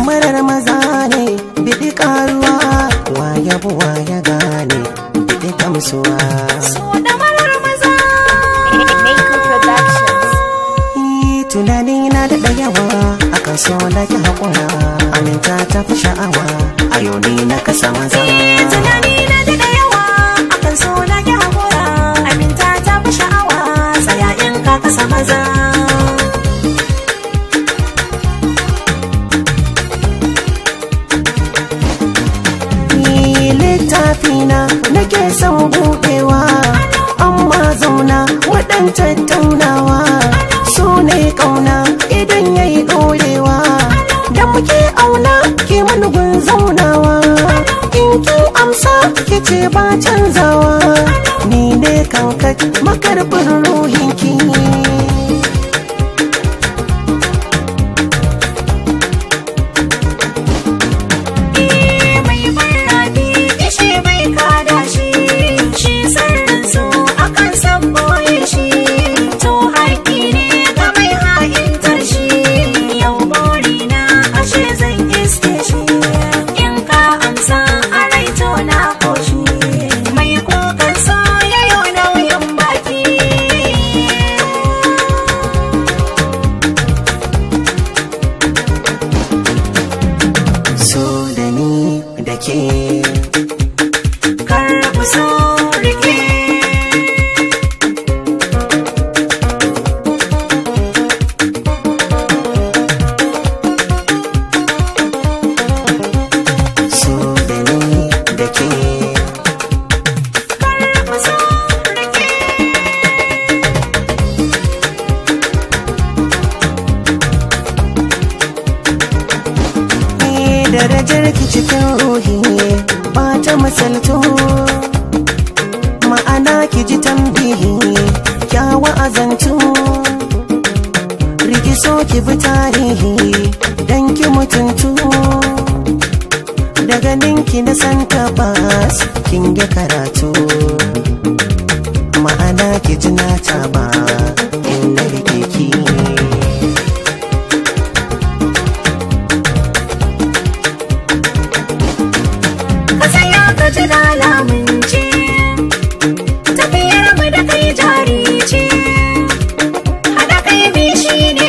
damarar maza ne biɗi ƙaruwa, waya buwa ya gane biɗi gamsuwa. So damarar maza Maker Productions. Tunani na da yawa akan so na ki haƙura, aminta ta fi sha'awa a yau ni na kasa maza. Tunani na da yawa akan so na ki haƙura, aminta ta fi sha'awa tsaya in ka kasa maza. Littafina nake son buɗewa, amma zauna waɗan tattaunawa, so ne ƙauna idan ya yi ɗorewa, da muke auna ke manugun zaunawa, in kin amsa ke ce ba canzawa, ni ne kankat makarbin ruhinki. Karɓi so rike. So da ni da ke. Karɓi so rike. Darajar ki cikin ruhi ba ta misalto, ma'ana ki ji tambihi kyawa azantu, rikiso ki bi tarihi dan ki mutuntu, daga ninki na san tabbas kin ga karatu, ma'ana ki ji na taba in na rike ki. Jira lamunci tafiyar mu da kai jari ce, haɗa kai bi shi ne